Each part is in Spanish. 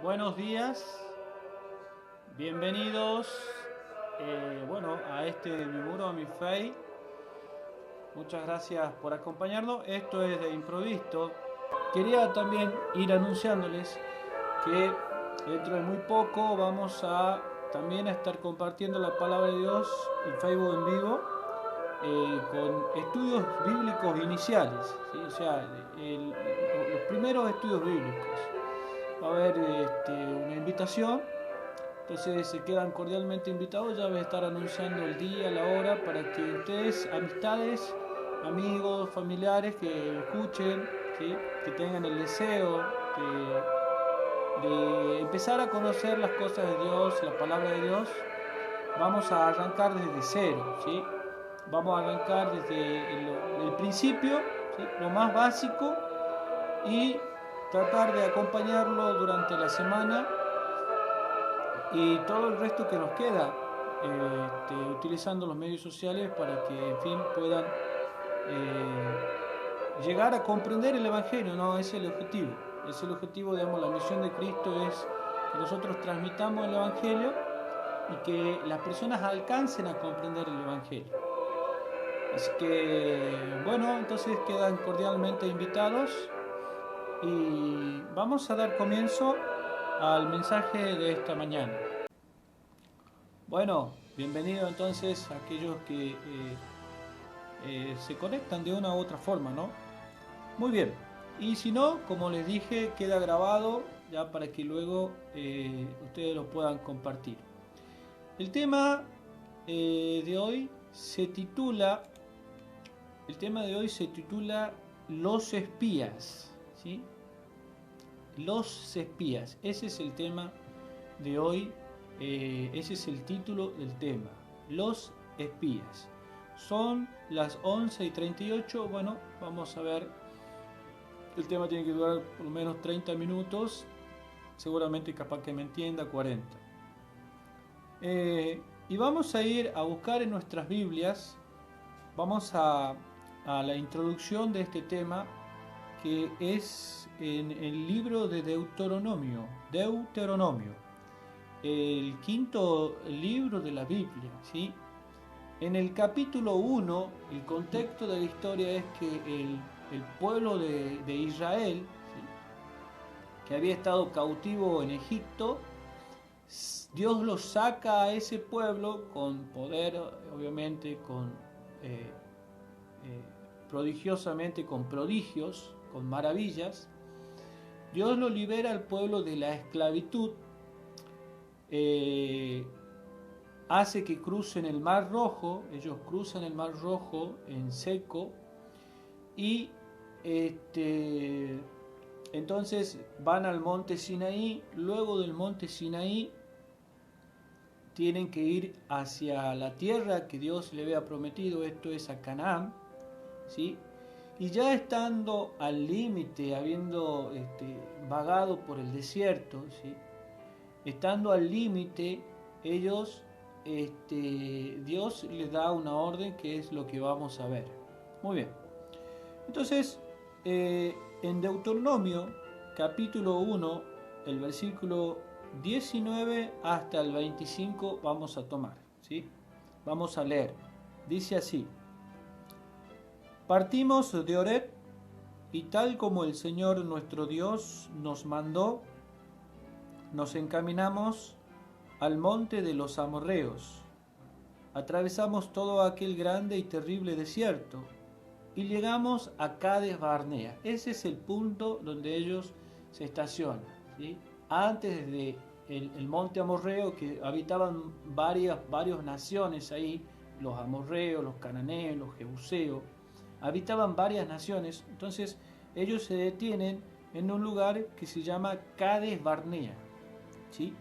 Buenos días, bienvenidos a este Mi Muro, Mi Fe. Muchas gracias por acompañarnos. Esto es de improviso. Quería también ir anunciándoles que dentro de muy poco vamos a también a estar compartiendo la palabra de Dios en Facebook en vivo con estudios bíblicos iniciales, ¿sí? O sea, los primeros estudios bíblicos. Va a haber una invitación, entonces se quedan cordialmente invitados. Ya voy a estar anunciando el día, la hora, para que ustedes, amistades, amigos, familiares que escuchen, ¿sí? Que tengan el deseo de empezar a conocer las cosas de Dios, la palabra de Dios. Vamos a arrancar desde cero, ¿sí? Vamos a arrancar desde el principio, ¿sí? Lo más básico, y tratar de acompañarlo durante la semana y todo el resto que nos queda, utilizando los medios sociales para que, en fin, puedan llegar a comprender el Evangelio, ¿no? Ese es el objetivo. Es el objetivo, digamos, la misión de Cristo es que nosotros transmitamos el Evangelio y que las personas alcancen a comprender el Evangelio. Así que, bueno, entonces quedan cordialmente invitados y vamos a dar comienzo al mensaje de esta mañana. Bueno, bienvenido entonces a aquellos que se conectan de una u otra forma, ¿no? Muy bien, y si no, como les dije, queda grabado ya para que luego ustedes lo puedan compartir. El tema de hoy se titula, Los espías, ¿sí? Los espías, ese es el tema de hoy, ese es el título del tema, Los espías. Son las 11:38, bueno, vamos a ver, el tema tiene que durar por lo menos 30 minutos, seguramente capaz que me entienda 40. Y vamos a ir a buscar en nuestras Biblias, vamos a la introducción de este tema, que es en el libro de Deuteronomio, el quinto libro de la Biblia, ¿sí? En el capítulo 1, el contexto de la historia es que el pueblo de Israel, ¿sí?, que había estado cautivo en Egipto, Dios los saca a ese pueblo con poder, obviamente, prodigiosamente, con prodigios, con maravillas. Dios lo libera al pueblo de la esclavitud, hace que crucen el Mar Rojo, ellos cruzan el Mar Rojo en seco, y entonces van al monte Sinaí. Luego del monte Sinaí tienen que ir hacia la tierra que Dios le había prometido, esto es a Canaán, ¿sí? Y ya estando al límite, habiendo vagado por el desierto, ¿sí?, estando al límite, ellos, Dios les da una orden, que es lo que vamos a ver. Muy bien. Entonces, en Deuteronomio, capítulo 1, el versículo 19 hasta el 25, vamos a tomar, ¿sí? Vamos a leer. Dice así: Partimos de Horeb, y tal como el Señor nuestro Dios nos mandó, nos encaminamos al monte de los amorreos. Atravesamos todo aquel grande y terrible desierto y llegamos a Cades Barnea. Ese es el punto donde ellos se estacionan, ¿sí? Antes de el monte amorreo, que habitaban varias naciones ahí, los amorreos, los cananeos, los jebuseos, habitaban varias naciones. Entonces ellos se detienen en un lugar que se llama Cades Barnea, ¿sí?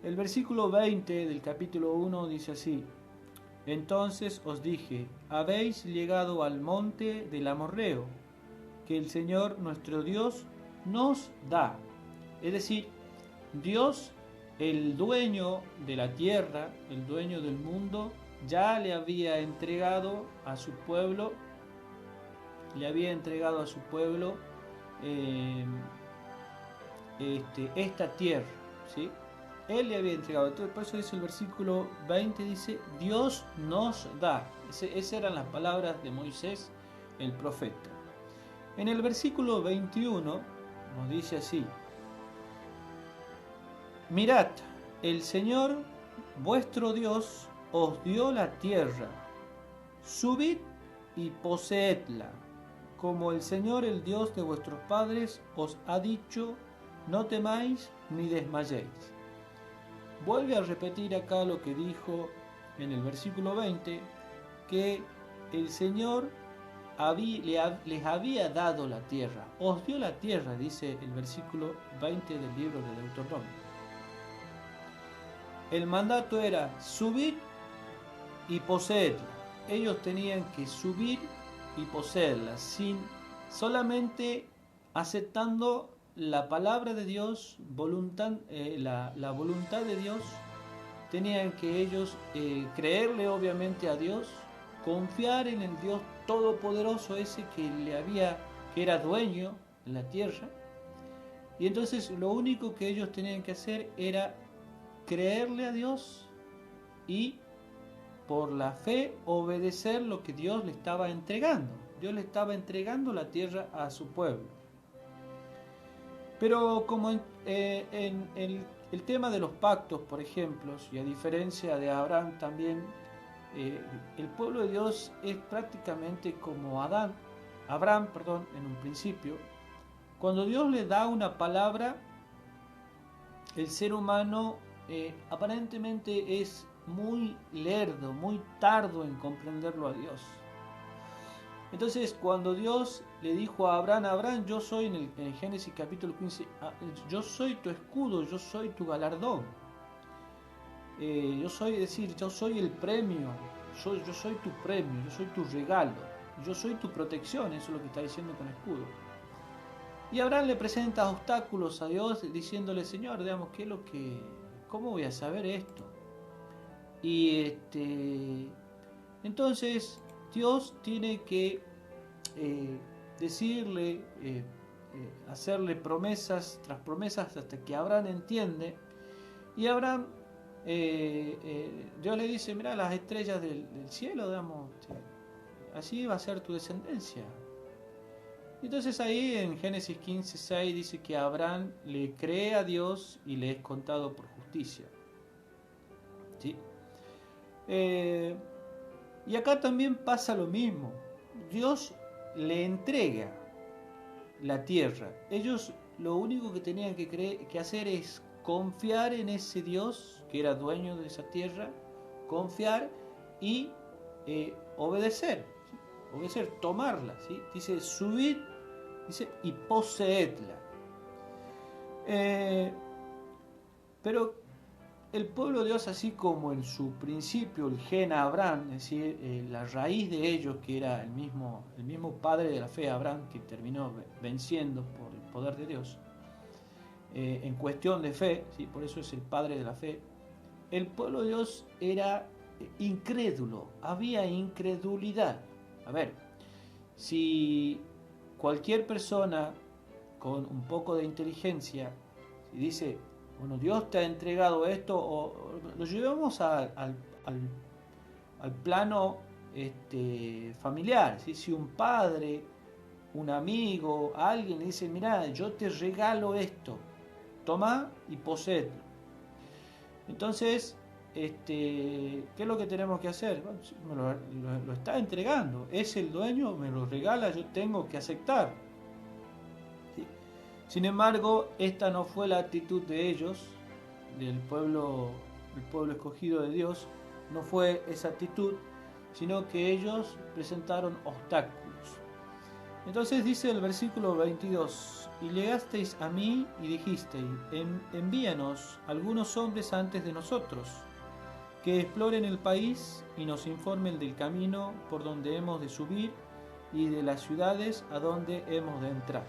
El versículo 20 del capítulo 1 dice así: Entonces os dije, habéis llegado al monte del amorreo, que el Señor nuestro Dios nos da. Es decir, Dios, el dueño de la tierra, el dueño del mundo, ya le había entregado a su pueblo, esta tierra, ¿sí? Él le había entregado. Entonces, por eso dice el versículo 20, dice, Dios nos da. Esas eran las palabras de Moisés, el profeta. En el versículo 21 nos dice así, mirad, el Señor vuestro Dios os dio la tierra, subid y poseedla, como el Señor, el Dios de vuestros padres, os ha dicho, no temáis ni desmayéis. Vuelve a repetir acá lo que dijo en el versículo 20, que el Señor les había dado la tierra, os dio la tierra, dice el versículo 20 del libro de Deuteronomio. El mandato era subir y poseerla. Ellos tenían que subir y poseerla, solamente aceptando la palabra de Dios, la voluntad de Dios. Tenían que ellos creerle obviamente a Dios, confiar en el Dios todopoderoso ese que era dueño de la tierra. Y entonces lo único que ellos tenían que hacer era creerle a Dios y por la fe obedecer lo que Dios le estaba entregando. Dios le estaba entregando la tierra a su pueblo. Pero como en el tema de los pactos, por ejemplo, y a diferencia de Abraham también, el pueblo de Dios es prácticamente como Abraham, en un principio. Cuando Dios le da una palabra, el ser humano aparentemente es muy lerdo, muy tardo en comprenderlo a Dios. Entonces, cuando Dios le dijo a Abraham, yo soy en Génesis capítulo 15, yo soy tu escudo, yo soy tu galardón. Yo soy el premio, yo soy tu premio, yo soy tu regalo, yo soy tu protección, eso es lo que está diciendo con escudo. Y Abraham le presenta obstáculos a Dios diciéndole, Señor, digamos, ¿cómo voy a saber esto? Y entonces Dios tiene que decirle, hacerle promesas tras promesas hasta que Abraham entiende. Y Abraham, Dios le dice, mira las estrellas del cielo, digamos, así va a ser tu descendencia. Entonces ahí en Génesis 15:6 dice que Abraham le cree a Dios y le es contado por justicia. ¿Sí? Y acá también pasa lo mismo. Dios le entrega la tierra. Ellos lo único que tenían que hacer es confiar en ese Dios que era dueño de esa tierra, confiar y obedecer. ¿Sí? Obedecer, tomarla. ¿Sí? Dice subid, dice y poseedla. Pero el pueblo de Dios, así como en su principio el gen Abraham, es decir, la raíz de ellos, que era el mismo padre de la fe, Abraham, que terminó venciendo por el poder de Dios, en cuestión de fe, ¿sí? Por eso es el padre de la fe, el pueblo de Dios era incrédulo, había incredulidad. A ver, si cualquier persona con un poco de inteligencia si dice, bueno, Dios te ha entregado esto, o lo llevamos al plano familiar, ¿sí? Si un padre, un amigo, alguien le dice, mira, yo te regalo esto, toma y poseedlo. Entonces, ¿qué es lo que tenemos que hacer? Bueno, lo está entregando, es el dueño, me lo regala, yo tengo que aceptar. ¿Sí? Sin embargo, esta no fue la actitud de ellos, del pueblo escogido de Dios, no fue esa actitud, sino que ellos presentaron obstáculos. Entonces dice el versículo 22, y llegasteis a mí y dijisteis, envíanos algunos hombres antes de nosotros, que exploren el país y nos informen del camino por donde hemos de subir y de las ciudades a donde hemos de entrar.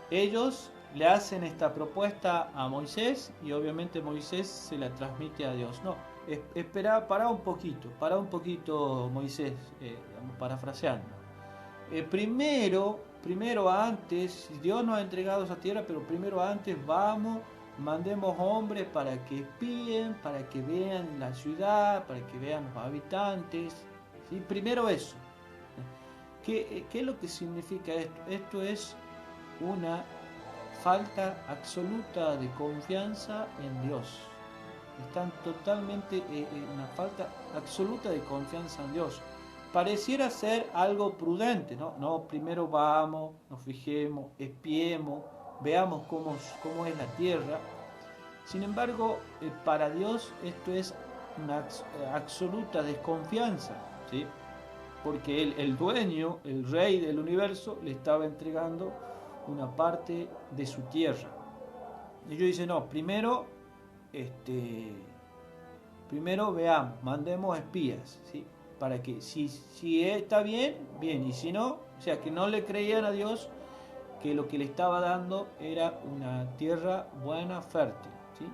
Ellos le hacen esta propuesta a Moisés y obviamente Moisés se la transmite a Dios. No, espera, para un poquito Moisés, parafraseando. Primero primero antes, Dios nos ha entregado esa tierra, pero primero antes vamos, mandemos hombres para que espíen, para que vean la ciudad, para que vean los habitantes. ¿Sí? Primero eso. ¿Qué es lo que significa esto? Esto es una falta absoluta de confianza en Dios. Están totalmente una falta absoluta de confianza en Dios. Pareciera ser algo prudente, ¿no? No, primero vamos, nos fijemos, espiemos, veamos cómo es la tierra. Sin embargo, para Dios esto es una absoluta desconfianza, ¿sí? Porque él, el dueño, el rey del universo, le estaba entregando una parte de su tierra. Y ellos dicen, no, primero veamos, mandemos espías, ¿sí? Para que si está bien, bien, y si no, o sea, que no le creían a Dios que lo que le estaba dando era una tierra buena, fértil, ¿sí?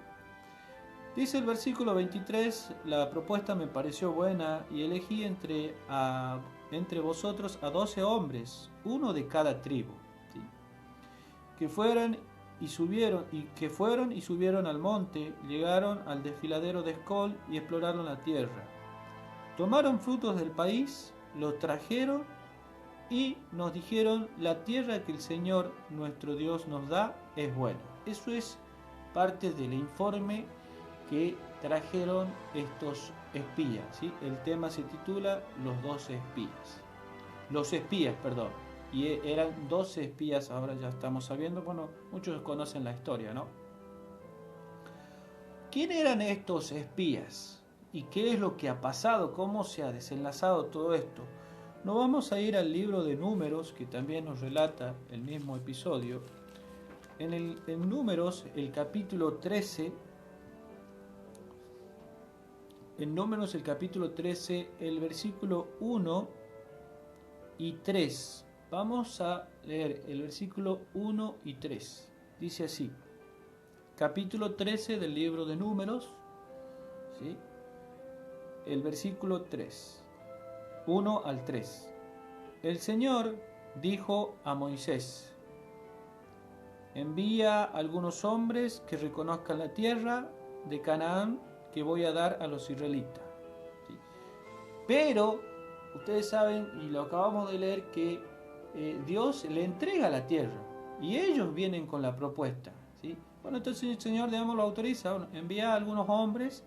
Dice el versículo 23, la propuesta me pareció buena y elegí entre vosotros a 12 hombres, uno de cada tribu, ¿sí? que fueron y subieron al monte, llegaron al desfiladero de Escol y exploraron la tierra. Tomaron frutos del país, los trajeron y nos dijeron, la tierra que el Señor nuestro Dios nos da es buena. Eso es parte del informe que trajeron estos espías, ¿sí? El tema se titula Los 12 espías. Los espías, perdón. Y eran 12 espías, ahora ya estamos sabiendo, bueno, muchos conocen la historia, ¿no? ¿Quién eran estos espías? ¿Y qué es lo que ha pasado? ¿Cómo se ha desenlazado todo esto? Nos vamos a ir al libro de Números, que también nos relata el mismo episodio. En Números, el capítulo 13, en Números, el capítulo 13, el versículo 1 y 3. Vamos a leer el versículo 1 y 3. Dice así, capítulo 13 del libro de Números, ¿sí? El versículo 3, 1 al 3. El Señor dijo a Moisés, envía algunos hombres que reconozcan la tierra de Canaán que voy a dar a los israelitas. ¿Sí? Pero ustedes saben, y lo acabamos de leer, que Dios le entrega la tierra y ellos vienen con la propuesta, ¿sí? Bueno, entonces el Señor, digamos, lo autoriza, bueno, envía a algunos hombres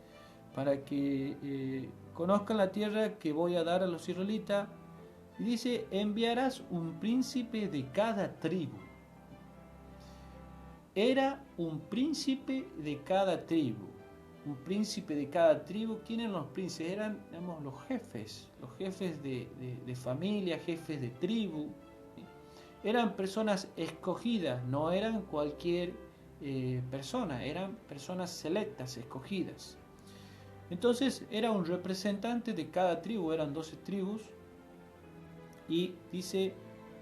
para que conozcan la tierra que voy a dar a los israelitas, y dice, enviarás un príncipe de cada tribu. Era un príncipe de cada tribu. Un príncipe de cada tribu. ¿Quiénes eran los príncipes? Eran, digamos, los jefes de familia, jefes de tribu. Eran personas escogidas, no eran cualquier persona, eran personas selectas, escogidas. Entonces era un representante de cada tribu, eran 12 tribus, y dice,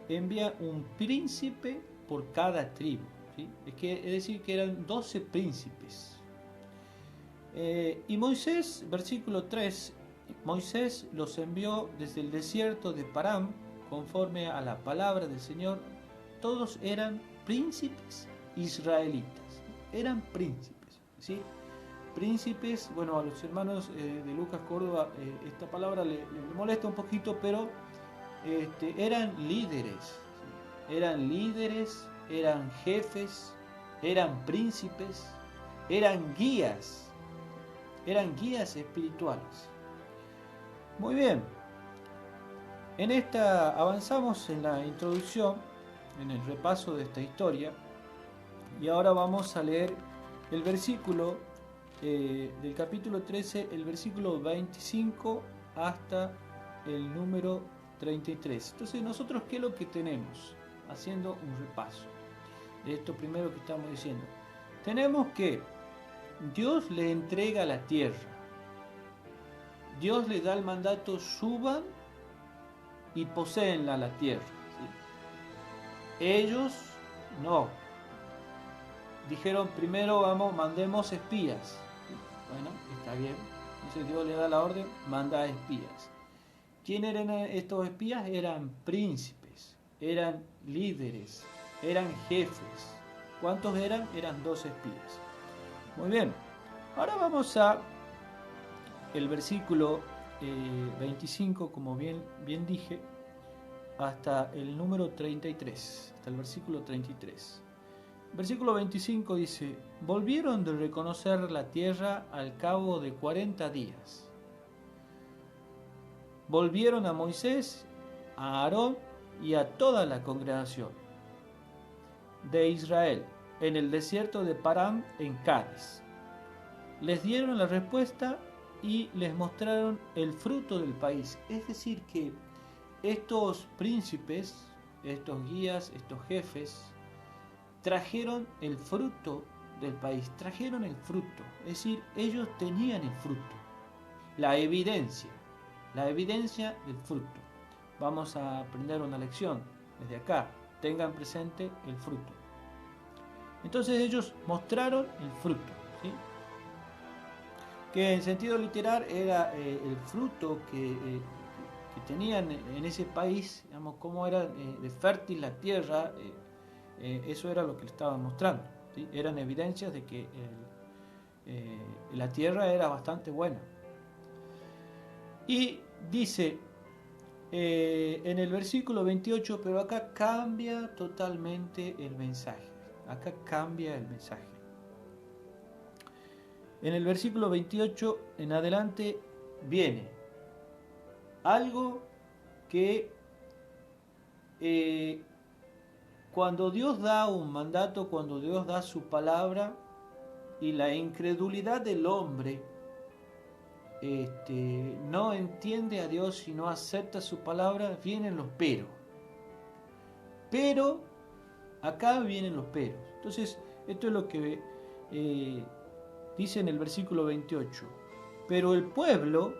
envía un príncipe por cada tribu, ¿sí? Es decir, que eran 12 príncipes. Y Moisés, versículo 3, Moisés los envió desde el desierto de Param, conforme a la palabra del Señor. Todos eran príncipes israelitas, eran príncipes, ¿sí? Príncipes, bueno, a los hermanos de Lucas Córdoba esta palabra le molesta un poquito, pero eran líderes, ¿sí? Eran jefes, eran príncipes, eran guías espirituales. Muy bien, avanzamos en la introducción, en el repaso de esta historia, y ahora vamos a leer el versículo del capítulo 13, el versículo 25 hasta el número 33. Entonces, nosotros, ¿qué es lo que tenemos? Haciendo un repaso de esto primero que estamos diciendo. Tenemos que Dios le entrega la tierra. Dios le da el mandato, suban y poséenla la tierra, ¿sí? Ellos no. Dijeron, primero mandemos espías. ¿Sí? Bueno, está bien. Entonces Dios le da la orden, manda espías. ¿Quién eran estos espías? Eran príncipes, eran líderes, eran jefes. ¿Cuántos eran? Eran 2 espías. Muy bien, ahora vamos a el versículo 25, como bien dije, hasta el número 33, hasta el versículo 33. Versículo 25 dice: volvieron de reconocer la tierra al cabo de 40 días. Volvieron a Moisés, a Aarón y a toda la congregación de Israel en el desierto de Parán en Cádiz. Les dieron la respuesta y les mostraron el fruto del país. Es decir, que estos príncipes, estos guías, estos jefes, trajeron el fruto del país, trajeron el fruto. Es decir, ellos tenían el fruto, la evidencia del fruto. Vamos a aprender una lección desde acá. Tengan presente el fruto. Entonces ellos mostraron el fruto, ¿sí? Que en sentido literal era el fruto que tenían en ese país, digamos, cómo era de fértil la tierra, eso era lo que le estaban mostrando, ¿sí? Eran evidencias de que la tierra era bastante buena. Y dice en el versículo 28, pero acá cambia totalmente el mensaje. Acá cambia el mensaje. En el versículo 28 en adelante viene algo que cuando Dios da un mandato, cuando Dios da su palabra y la incredulidad del hombre no entiende a Dios y no acepta su palabra, vienen los peros. Pero, acá vienen los peros. Entonces, esto es lo que dice en el versículo 28. Pero el pueblo,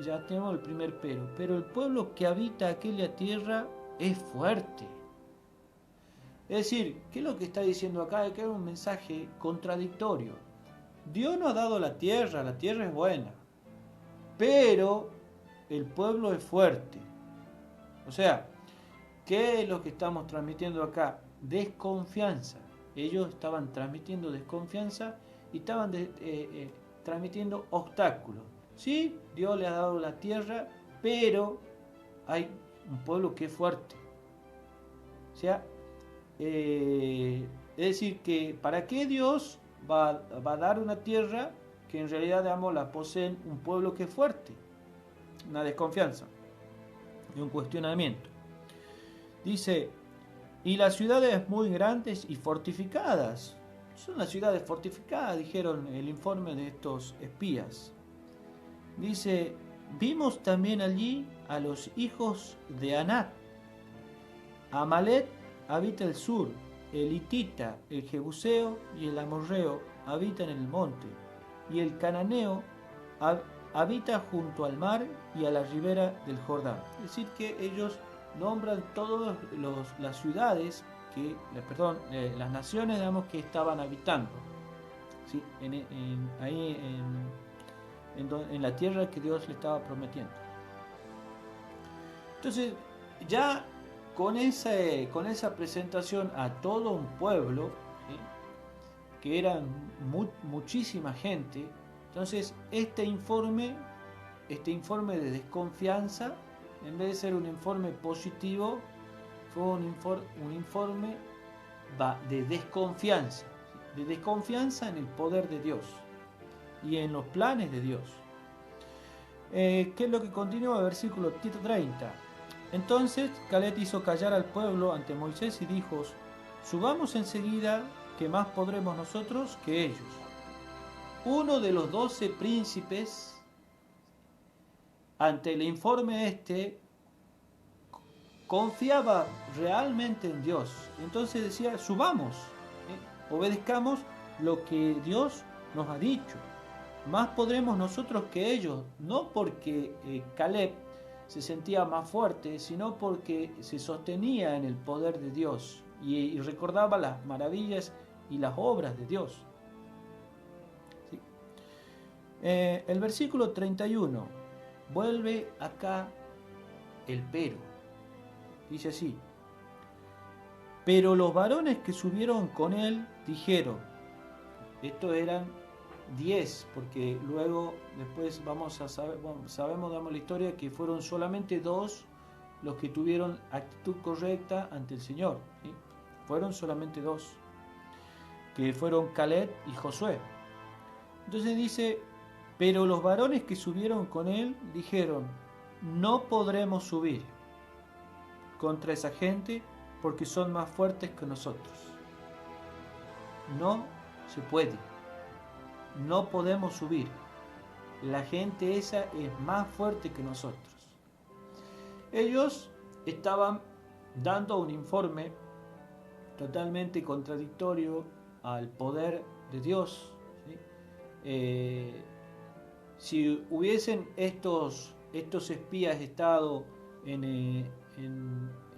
ya tenemos el primer pero el pueblo que habita aquella tierra es fuerte. Es decir, ¿qué es lo que está diciendo acá? Que es un mensaje contradictorio. Dios nos ha dado la tierra es buena, pero el pueblo es fuerte. O sea, ¿qué es lo que estamos transmitiendo acá? Desconfianza. Ellos estaban transmitiendo desconfianza y estaban transmitiendo obstáculos. Sí, Dios le ha dado la tierra, pero hay un pueblo que es fuerte. O sea, es decir, que ¿para qué Dios va a dar una tierra que en realidad, digamos, la poseen un pueblo que es fuerte? Una desconfianza y un cuestionamiento. Dice, y las ciudades muy grandes y fortificadas. Son las ciudades fortificadas, dijeron el informe de estos espías. Dice, vimos también allí a los hijos de Anac. Amalek habita el sur, el hitita, el jebuseo y el amorreo habitan en el monte, y el cananeo habita junto al mar y a la ribera del Jordán. Es decir, que ellos nombran todas las ciudades, las naciones, digamos, que estaban habitando, ¿sí? Ahí en la tierra que Dios le estaba prometiendo. Entonces, ya con esa presentación a todo un pueblo, ¿sí? Que eran muchísima gente, entonces este informe de desconfianza, en vez de ser un informe positivo, fue un informe de desconfianza, ¿sí? De desconfianza en el poder de Dios y en los planes de Dios. ¿Qué es lo que continúa el versículo 30? Entonces Caleb hizo callar al pueblo ante Moisés y dijo, subamos enseguida, que más podremos nosotros que ellos. Uno de los 12 príncipes, ante el informe confiaba realmente en Dios. Entonces decía, subamos, obedezcamos lo que Dios nos ha dicho. Más podremos nosotros que ellos, no porque Caleb se sentía más fuerte, sino porque se sostenía en el poder de Dios y recordaba las maravillas y las obras de Dios. ¿Sí? El versículo 31 vuelve acá el pero. Dice así, Pero los varones que subieron con él dijeron, estos eran 10, porque luego después vamos a saber, bueno, damos la historia que fueron solamente 2 los que tuvieron actitud correcta ante el Señor, ¿sí? Fueron solamente 2, que fueron Caleb y Josué. Entonces dice, pero los varones que subieron con él dijeron, no podremos subir contra esa gente porque son más fuertes que nosotros. No se puede. No podemos subir. La gente esa es más fuerte que nosotros. Ellos estaban dando un informe totalmente contradictorio al poder de Dios, ¿sí? Si hubiesen estos espías estado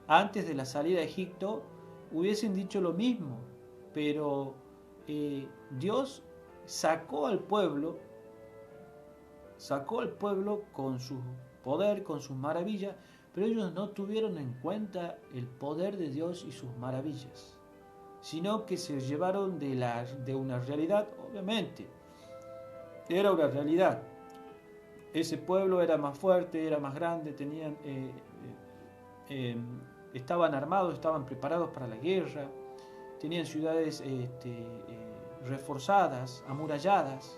antes de la salida de Egipto, hubiesen dicho lo mismo, pero Dios sacó al pueblo con su poder, con sus maravillas, pero ellos no tuvieron en cuenta el poder de Dios y sus maravillas, sino que se llevaron de una realidad. Obviamente era una realidad, ese pueblo era más fuerte, era más grande, tenían estaban armados, estaban preparados para la guerra, tenían ciudades reforzadas, amuralladas.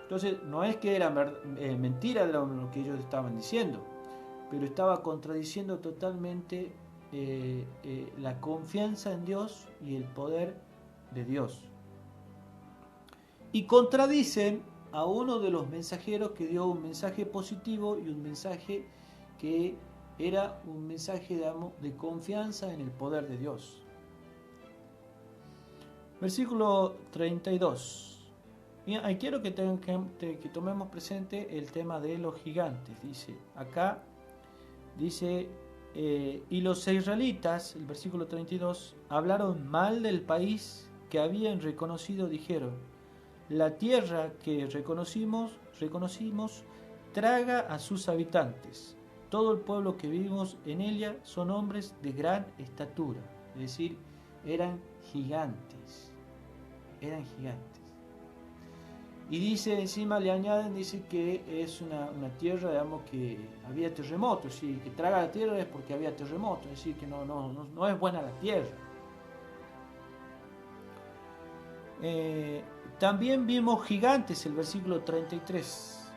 Entonces no es que era mentira de lo que ellos estaban diciendo, pero estaba contradiciendo totalmente la confianza en Dios y el poder de Dios. Y contradicen a uno de los mensajeros que dio un mensaje positivo y un mensaje que era un mensaje de confianza en el poder de Dios. Versículo 32. Y quiero que tomemos presente el tema de los gigantes. Dice acá, y los israelitas, el versículo 32, hablaron mal del país que habían reconocido, dijeron, la tierra que reconocimos traga a sus habitantes. Todo el pueblo que vivimos en ella son hombres de gran estatura. Es decir, eran gigantes. Y dice, encima le añaden, dice que es una tierra, digamos, que había terremotos. Sí, que traga la tierra es porque había terremotos. Es decir, que no es buena la tierra. También vimos gigantes, el versículo 33.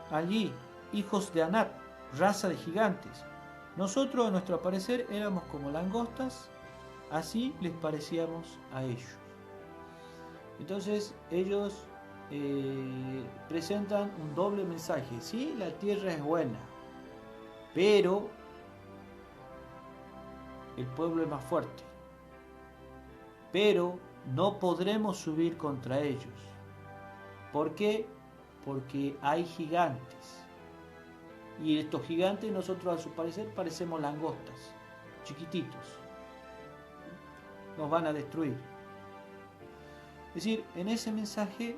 Allí, hijos de Anat, raza de gigantes. Nosotros, a nuestro parecer, éramos como langostas, así les parecíamos a ellos. Entonces, ellos presentan un doble mensaje. Sí, la tierra es buena, pero el pueblo es más fuerte. Pero no podremos subir contra ellos. ¿Por qué? Porque hay gigantes. Y estos gigantes, nosotros a su parecer parecemos langostas, chiquititos. Nos van a destruir. Es decir, en ese mensaje,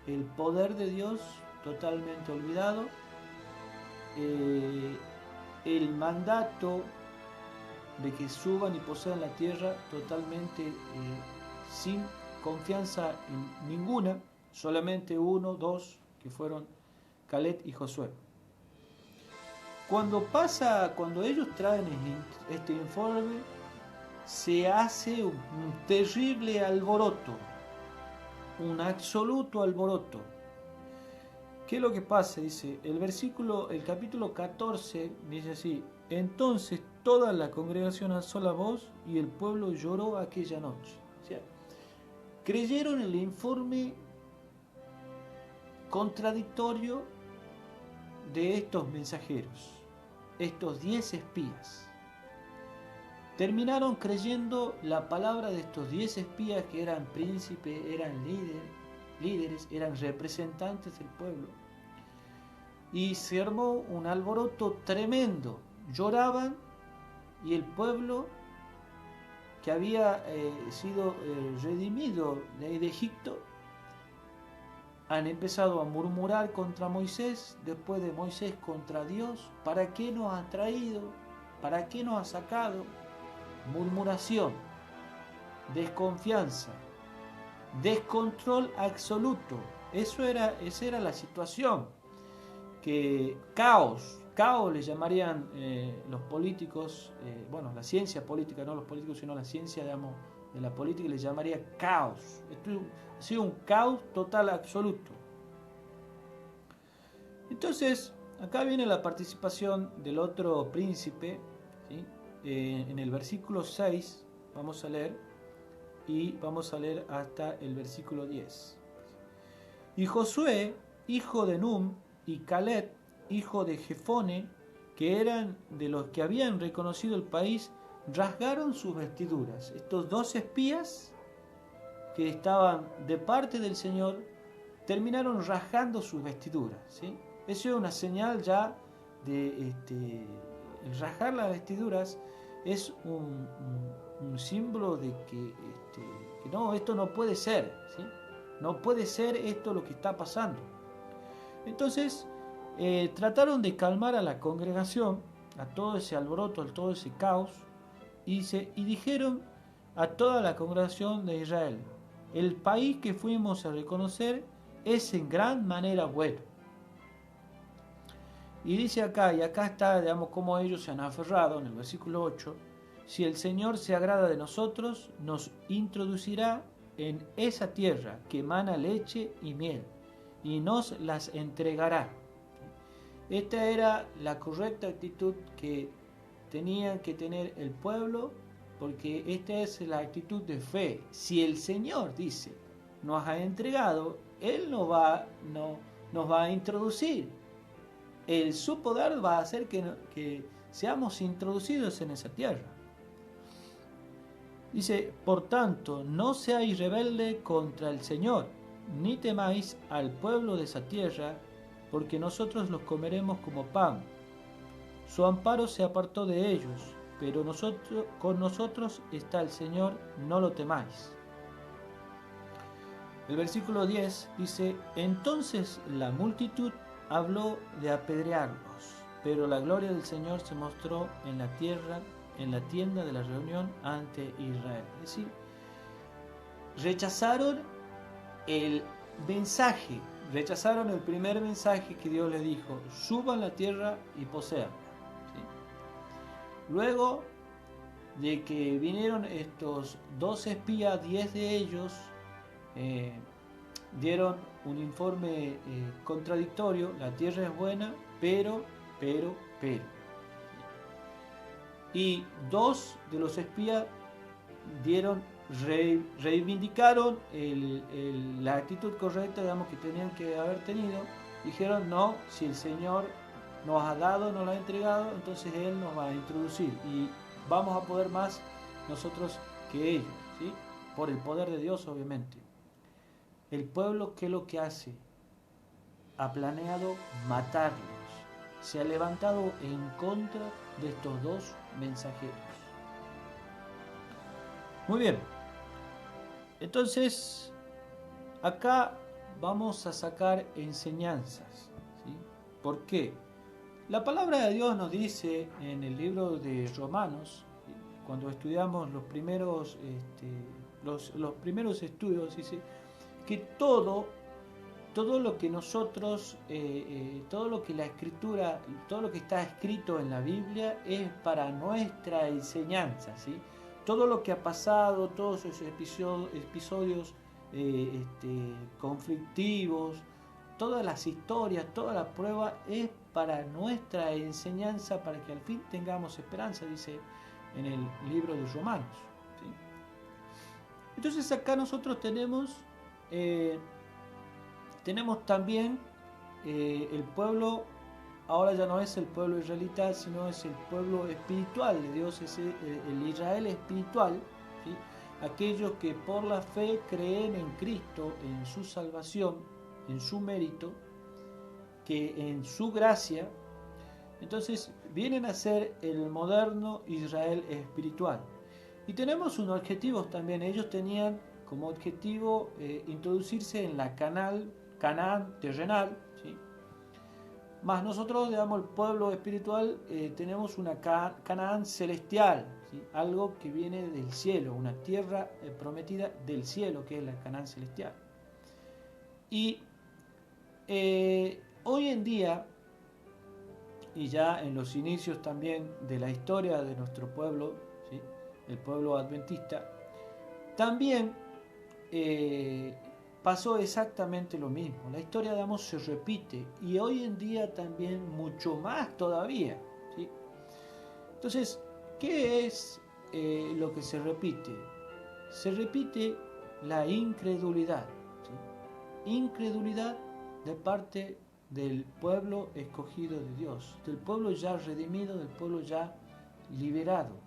el poder de Dios totalmente olvidado, el mandato de que suban y posean la tierra totalmente sin confianza en ninguna, solamente 1, 2, que fueron Caleb y Josué. Cuando ellos traen este informe, se hace un terrible alboroto, un absoluto alboroto. ¿Qué es lo que pasa? Dice el capítulo 14 dice así: entonces toda la congregación alzó la voz y el pueblo lloró aquella noche. O sea, creyeron el informe contradictorio de estos mensajeros, estos 10 espías. Terminaron creyendo la palabra de estos 10 espías que eran príncipes, eran líderes, eran representantes del pueblo. Y se armó un alboroto tremendo. Lloraban y el pueblo que había sido redimido de Egipto han empezado a murmurar contra Moisés, después de Moisés contra Dios. ¿Para qué nos ha traído? ¿Para qué nos ha sacado? murmuración, desconfianza, descontrol absoluto. Esa era la situación. Que caos le llamarían los políticos, la ciencia política, no los políticos, sino la ciencia, digamos, de la política le llamaría caos. Esto ha sido un caos total absoluto. Entonces, acá viene la participación del otro príncipe, ¿sí? En el versículo 6 vamos a leer, y vamos a leer hasta el versículo 10. Y Josué, hijo de Num, y Caleb, hijo de Jefone, que eran de los que habían reconocido el país, rasgaron sus vestiduras. Estos dos espías que estaban de parte del Señor terminaron rasgando sus vestiduras, ¿sí? Eso es una señal ya de el rasgar las vestiduras es un símbolo de que no, esto no puede ser, ¿sí? No puede ser esto lo que está pasando. Entonces trataron de calmar a la congregación, a todo ese alboroto, a todo ese caos, y dijeron a toda la congregación de Israel: el país que fuimos a reconocer es en gran manera bueno. Y dice acá, y acá está, digamos, cómo ellos se han aferrado en el versículo 8: si el Señor se agrada de nosotros, nos introducirá en esa tierra que emana leche y miel, y nos las entregará. Esta era la correcta actitud que tenía que tener el pueblo, porque esta es la actitud de fe. Si el Señor dice, nos ha entregado, Él nos va a introducir. Su poder va a hacer que seamos introducidos en esa tierra. Dice: por tanto, no seáis rebelde contra el Señor, ni temáis al pueblo de esa tierra, porque nosotros los comeremos como pan. Su amparo se apartó de ellos, pero con nosotros está el Señor, no lo temáis. El versículo 10 dice: entonces la multitud habló de apedrearlos, pero la gloria del Señor se mostró en la tierra, en la tienda de la reunión ante Israel. Es decir, rechazaron el mensaje, rechazaron el primer mensaje que Dios les dijo: suban la tierra y posean. ¿Sí? Luego de que vinieron estos 12 espías, 10 de ellos dieron un informe contradictorio: la tierra es buena, pero. Y 2 de los espías reivindicaron la actitud correcta, digamos, que tenían que haber tenido. Dijeron: no, si el Señor nos ha dado, nos lo ha entregado, entonces Él nos va a introducir y vamos a poder más nosotros que ellos, ¿sí? Por el poder de Dios, obviamente. El pueblo, ¿qué es lo que hace? Ha planeado matarlos. Se ha levantado en contra de estos 2 mensajeros. Muy bien. Entonces, acá vamos a sacar enseñanzas, ¿sí? ¿Por qué? La palabra de Dios nos dice en el libro de Romanos, ¿sí? Cuando estudiamos los primeros estudios, dice que todo lo que nosotros, todo lo que la Escritura, todo lo que está escrito en la Biblia es para nuestra enseñanza, ¿sí? Todo lo que ha pasado, todos esos episodios conflictivos, todas las historias, toda la prueba es para nuestra enseñanza, para que al fin tengamos esperanza, dice en el libro de Romanos, ¿sí? Entonces acá nosotros tenemos también el pueblo. Ahora ya no es el pueblo israelita, sino es el pueblo espiritual de Dios, es el Israel espiritual, ¿sí? Aquellos que por la fe creen en Cristo, en su salvación, en su mérito, que en su gracia, entonces vienen a ser el moderno Israel espiritual. Y tenemos unos objetivos también. Ellos tenían como objetivo introducirse en la Canaán terrenal, ¿sí? Más nosotros, digamos, el pueblo espiritual, tenemos una Canaán celestial, ¿sí? Algo que viene del cielo, una tierra prometida del cielo, que es la Canaán celestial. Y hoy en día, y ya en los inicios también de la historia de nuestro pueblo, ¿sí? El pueblo adventista, también pasó exactamente lo mismo. La historia de Amos se repite y hoy en día también mucho más todavía, ¿sí? Entonces, ¿qué es lo que se repite? Se repite la incredulidad, ¿sí? Incredulidad de parte del pueblo escogido de Dios, del pueblo ya redimido, del pueblo ya liberado.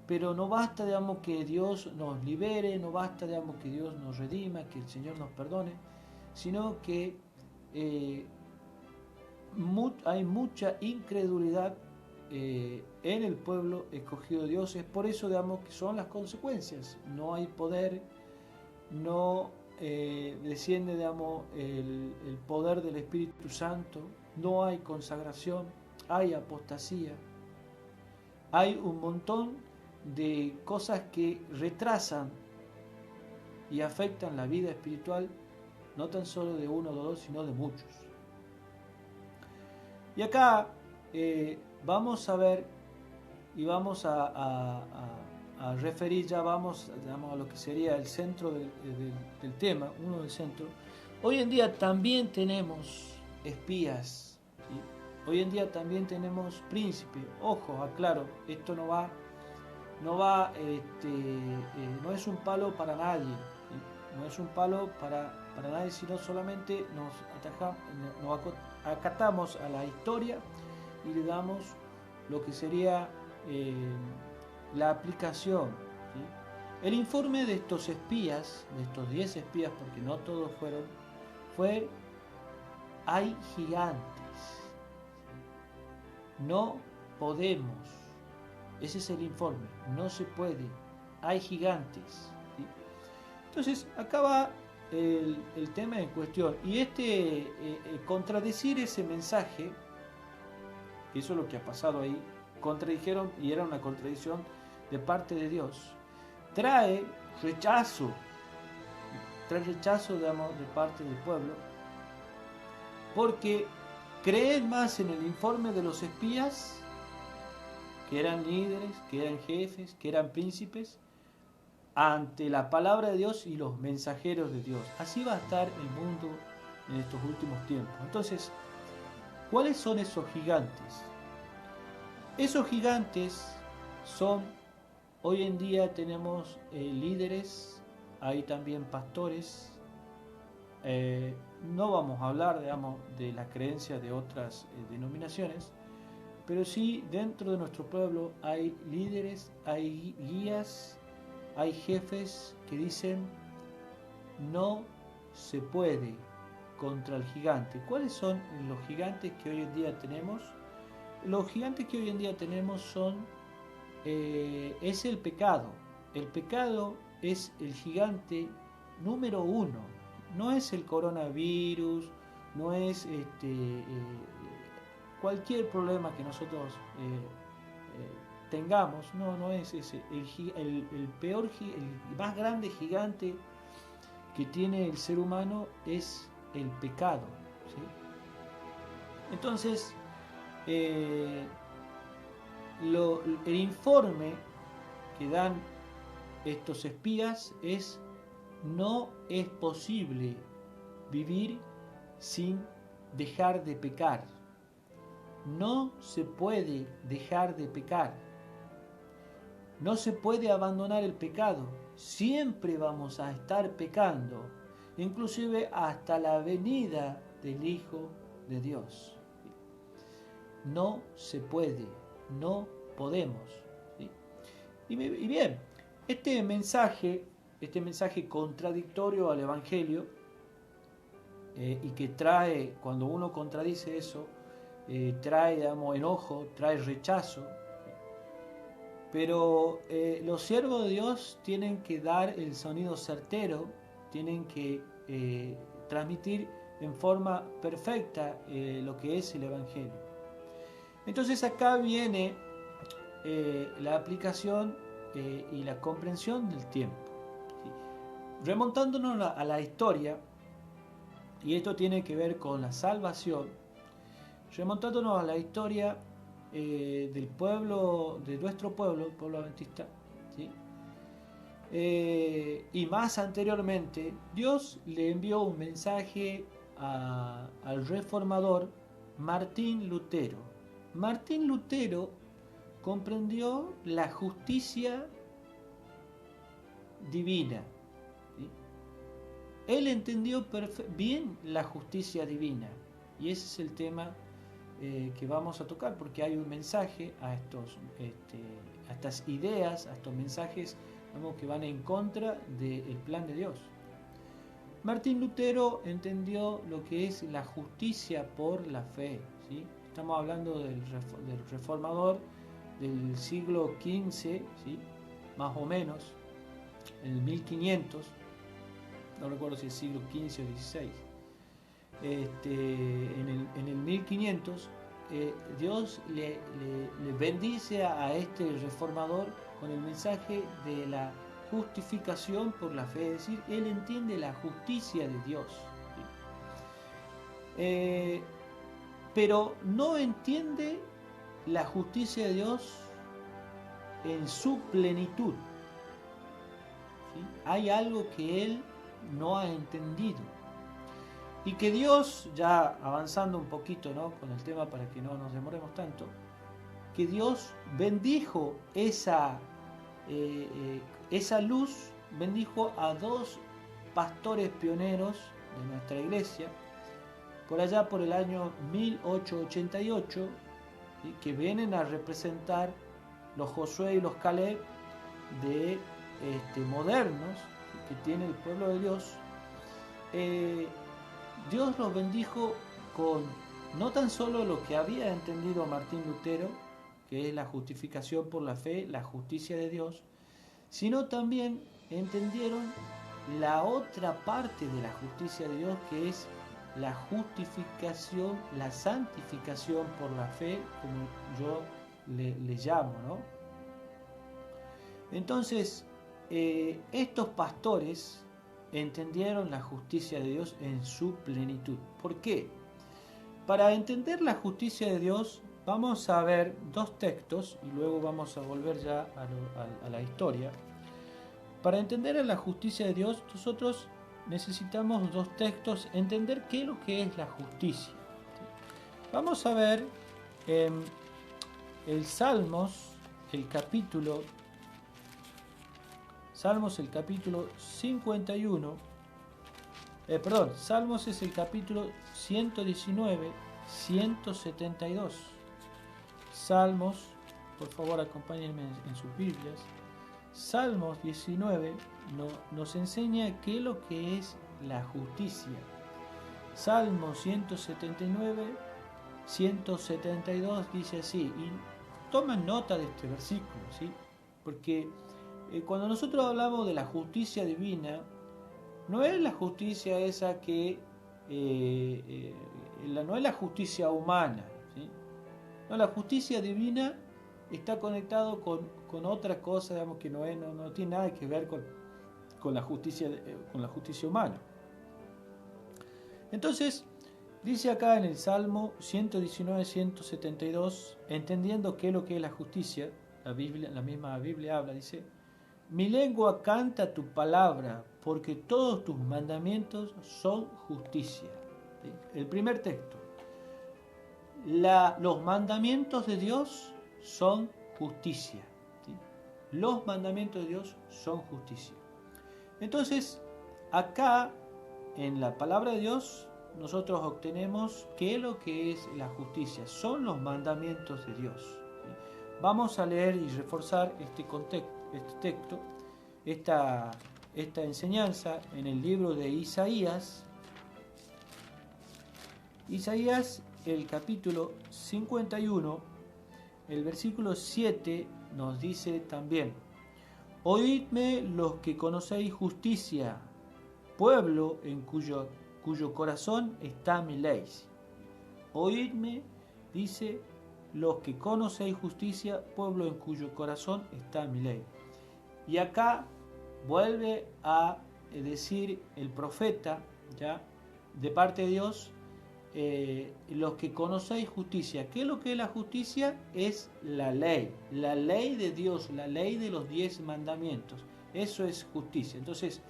Pero no basta, digamos, que Dios nos libere, no basta, digamos, que Dios nos redima, que el Señor nos perdone, sino que hay mucha incredulidad en el pueblo escogido de Dios. Es por eso, digamos, que son las consecuencias. No hay poder, no desciende, digamos, el poder del Espíritu Santo, no hay consagración, hay apostasía, hay un montón de cosas que retrasan y afectan la vida espiritual, no tan solo de uno o dos, sino de muchos. Y acá vamos a ver y vamos a referir, ya vamos, digamos, a lo que sería el centro del tema, uno del centro. Hoy en día también tenemos espías, ¿sí? Hoy en día también tenemos príncipes. Ojo, aclaro, esto no es un palo para nadie, ¿sí? No es un palo para nadie, sino solamente nos acatamos a la historia y le damos lo que sería la aplicación, ¿sí? El informe de estos espías, de estos 10 espías, porque no todos fueron, fue: hay gigantes, no podemos. Ese es el informe, no se puede, hay gigantes, ¿sí? Entonces acá va el tema en cuestión, y contradecir ese mensaje, que eso es lo que ha pasado ahí, contradijeron, y era una contradicción de parte de Dios, trae rechazo, digamos, de parte del pueblo, porque creen más en el informe de los espías, que eran líderes, que eran jefes, que eran príncipes, ante la palabra de Dios y los mensajeros de Dios. Así va a estar el mundo en estos últimos tiempos. Entonces, ¿cuáles son esos gigantes? Esos gigantes son, hoy en día tenemos líderes, hay también pastores. No vamos a hablar, digamos, de la creencia de otras denominaciones, pero sí dentro de nuestro pueblo hay líderes, hay guías, hay jefes que dicen: no se puede contra el gigante. ¿Cuáles son los gigantes que hoy en día tenemos? Los gigantes que hoy en día tenemos es el pecado. El pecado es el gigante número uno. No es el coronavirus, no es cualquier problema que nosotros tengamos. No es ese. El peor, el más grande gigante que tiene el ser humano es el pecado, ¿sí? Entonces, el informe que dan estos espías es: no es posible vivir sin dejar de pecar. No se puede dejar de pecar. No se puede abandonar el pecado. Siempre vamos a estar pecando, inclusive hasta la venida del Hijo de Dios. No se puede, no podemos, ¿sí? Y bien, este mensaje contradictorio al Evangelio, y que trae, cuando uno contradice eso, trae, digamos, enojo, trae rechazo. Pero los siervos de Dios tienen que dar el sonido certero, tienen que transmitir en forma perfecta lo que es el Evangelio. Entonces acá viene la aplicación y la comprensión del tiempo. ¿Sí? Remontándonos a la historia, y esto tiene que ver con la salvación, remontándonos a la historia del pueblo, de nuestro pueblo, el pueblo adventista, ¿sí? Y más anteriormente, Dios le envió un mensaje al reformador Martín Lutero. Martín Lutero comprendió la justicia divina, ¿sí? Él entendió bien la justicia divina, y ese es el tema que vamos a tocar, porque hay un mensaje a estas ideas, a estos mensajes, que van en contra del plan de Dios. Martín Lutero entendió lo que es la justicia por la fe, ¿sí? Estamos hablando del reformador del siglo XV, ¿sí? Más o menos, en el 1500, no recuerdo si es siglo XV o XVI. En el 1500, Dios le bendice a este reformador con el mensaje de la justificación por la fe, es decir, él entiende la justicia de Dios, ¿sí? Pero no entiende la justicia de Dios en su plenitud, ¿sí? Hay algo que él no ha entendido. Y que Dios, ya avanzando un poquito, ¿no?, con el tema para que no nos demoremos tanto, que Dios bendijo esa luz, bendijo a dos pastores pioneros de nuestra iglesia, por allá por el año 1888, ¿sí?, que vienen a representar los Josué y los Caleb de modernos que tiene el pueblo de Dios. Dios los bendijo con no tan solo lo que había entendido Martín Lutero, que es la justificación por la fe, la justicia de Dios, sino también entendieron la otra parte de la justicia de Dios, que es la justificación, la santificación por la fe, como yo le llamo, ¿no? Entonces, estos pastores entendieron la justicia de Dios en su plenitud. ¿Por qué? Para entender la justicia de Dios vamos a ver dos textos y luego vamos a volver ya a la historia. Para entender la justicia de Dios nosotros necesitamos dos textos, entender qué es lo que es la justicia. Vamos a ver el Salmos, el capítulo 51, Salmos es el capítulo 119, 172. Salmos, por favor acompáñenme en sus Biblias. Salmos 19 nos enseña qué es lo que es la justicia. Salmo 179, 172 dice así, y toman nota de este versículo, ¿sí? Porque cuando nosotros hablamos de la justicia divina, no es la justicia esa que no es la justicia humana, ¿sí? No, la justicia divina está conectado con otra cosa, digamos, que no tiene nada que ver con la justicia humana. Entonces, dice acá en el Salmo 119, 172, entendiendo qué es lo que es la justicia, la misma Biblia habla, dice: mi lengua canta tu palabra, porque todos tus mandamientos son justicia. ¿Sí? El primer texto. Los mandamientos de Dios son justicia. ¿Sí? Los mandamientos de Dios son justicia. Entonces, acá, en la palabra de Dios, nosotros obtenemos qué es lo que es la justicia. Son los mandamientos de Dios. ¿Sí? Vamos a leer y reforzar este texto, esta enseñanza en el libro de Isaías. Isaías, el capítulo 51, el versículo 7 nos dice también: oídme los que conocéis justicia, pueblo en cuyo corazón está mi ley. Oídme, dice, los que conocéis justicia, pueblo en cuyo corazón está mi ley. Y acá vuelve a decir el profeta, ya, de parte de Dios, los que conocéis justicia. ¿Qué es lo que es la justicia? Es la ley de Dios, la ley de los 10 mandamientos. Eso es justicia. Entonces,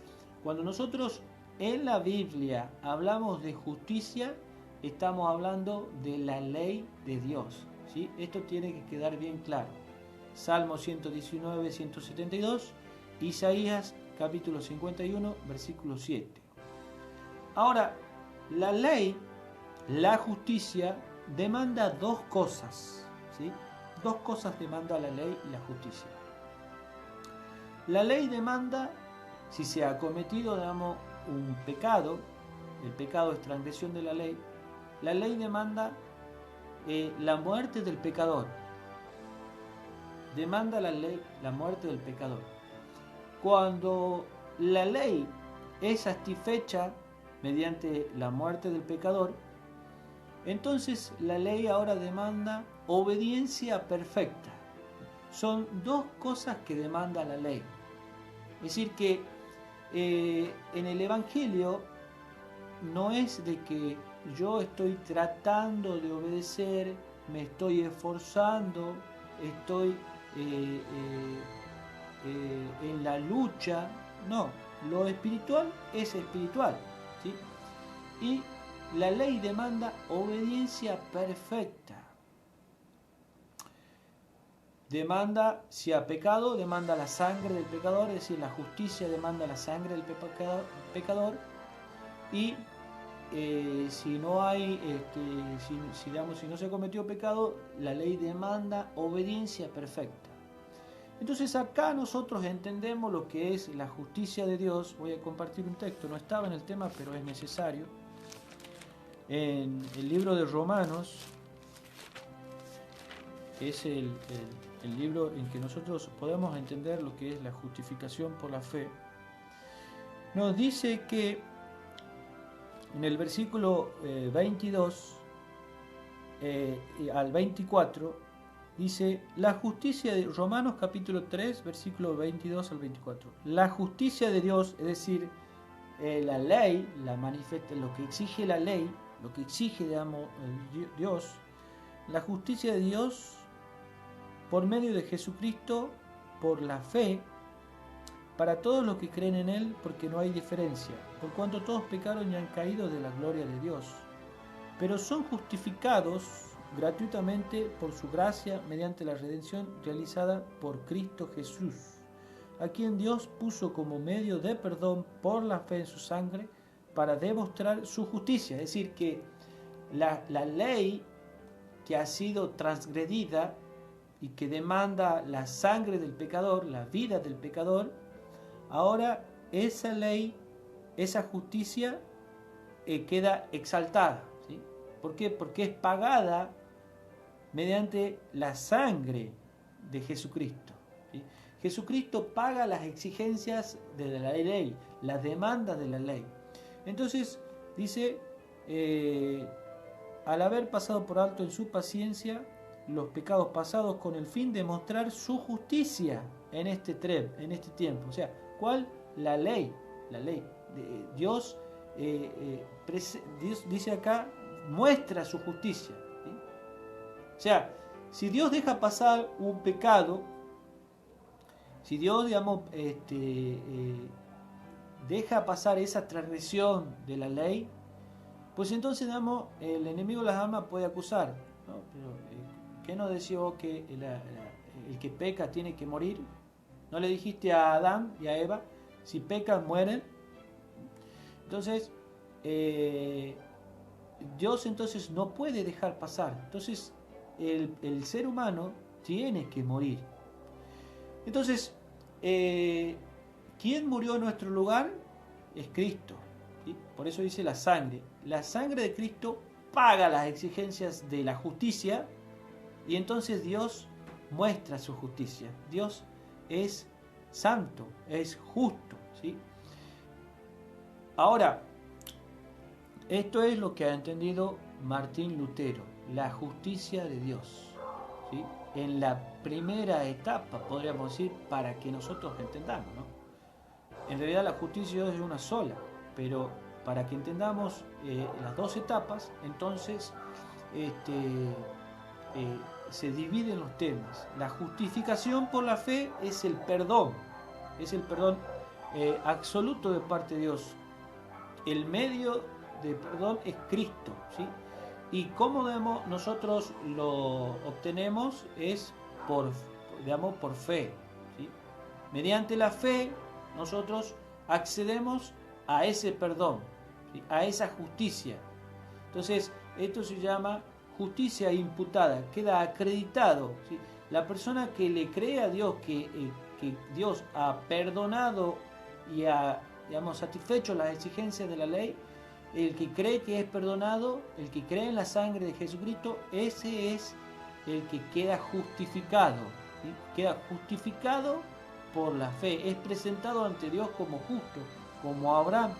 cuando nosotros en la Biblia hablamos de justicia, estamos hablando de la ley de Dios, ¿sí? Esto tiene que quedar bien claro. Salmo 119, 172, Isaías capítulo 51, versículo 7. Ahora, la ley, la justicia, demanda dos cosas, ¿sí? Dos cosas demanda la ley y la justicia. La ley demanda, si se ha cometido, digamos, un pecado, el pecado es transgresión de la ley demanda la muerte del pecador. Demanda la ley la muerte del pecador. Cuando la ley es satisfecha mediante la muerte del pecador, entonces la ley ahora demanda obediencia perfecta. Son dos cosas que demanda la ley. Es decir que en el Evangelio no es de que yo estoy tratando de obedecer, me estoy esforzando, estoy en la lucha. No, lo espiritual es espiritual, ¿sí? Y la ley demanda obediencia perfecta. Demanda, si ha pecado, demanda la sangre del pecador, es decir, la justicia demanda la sangre del pecador. Y si no hay, si no se cometió pecado, la ley demanda obediencia perfecta. Entonces acá nosotros entendemos lo que es la justicia de Dios. Voy a compartir un texto, no estaba en el tema, pero es necesario. En el libro de Romanos, es el libro en que nosotros podemos entender lo que es la justificación por la fe, nos dice que en el versículo 22 al 24 dice la justicia de Romanos capítulo 3 versículo 22 al 24. La justicia de Dios, es decir, la ley, la manifiesta, lo que exige la ley, lo que exige, digamos, Dios, la justicia de Dios por medio de Jesucristo, por la fe, para todos los que creen en Él, porque no hay diferencia, por cuanto todos pecaron y han caído de la gloria de Dios, pero son justificados gratuitamente por su gracia mediante la redención realizada por Cristo Jesús, a quien Dios puso como medio de perdón por la fe en su sangre para demostrar su justicia. Es decir, que la ley que ha sido transgredida y que demanda la sangre del pecador, la vida del pecador, ahora esa ley, esa justicia queda exaltada, ¿sí? ¿Por qué? Porque es pagada mediante la sangre de Jesucristo, ¿sí? Jesucristo paga las exigencias de la ley, las demandas de la ley. Entonces dice, al haber pasado por alto en su paciencia los pecados pasados con el fin de mostrar su justicia en este tiempo. O sea, ¿cuál? La ley de Dios. Dios dice acá, muestra su justicia, ¿sí? O sea, si Dios deja pasar un pecado, si Dios, digamos, deja pasar esa transgresión de la ley, pues entonces, digamos, el enemigo de las almas puede acusar, ¿no? Pero, ¿qué no decía vos que el que peca tiene que morir? ¿No le dijiste a Adán y a Eva, si pecan mueren? Entonces, Dios entonces no puede dejar pasar. Entonces, el ser humano tiene que morir. Entonces, ¿quién murió en nuestro lugar? Es Cristo, ¿sí? Por eso dice la sangre. La sangre de Cristo paga las exigencias de la justicia. Y entonces Dios muestra su justicia. Dios es santo, es justo, ¿sí? Ahora, esto es lo que ha entendido Martín Lutero, la justicia de Dios. ¿sí? En la primera etapa, podríamos decir, para que nosotros entendamos, ¿no? En realidad la justicia de Dios es una sola, pero para que entendamos las dos etapas, entonces se dividen los temas. La justificación por la fe es el perdón absoluto de parte de Dios. El medio de perdón es Cristo, ¿sí? Y cómo nosotros lo obtenemos es por fe, ¿sí? Mediante la fe nosotros accedemos a ese perdón, ¿sí? A esa justicia. Entonces esto se llama justicia imputada, queda acreditado, ¿sí? La persona que le cree a Dios que Dios ha perdonado y ha, digamos, satisfecho las exigencias de la ley, el que cree que es perdonado, el que cree en la sangre de Jesucristo, ese es el que queda justificado, ¿sí? Queda justificado por la fe, es presentado ante Dios como justo, como Abraham.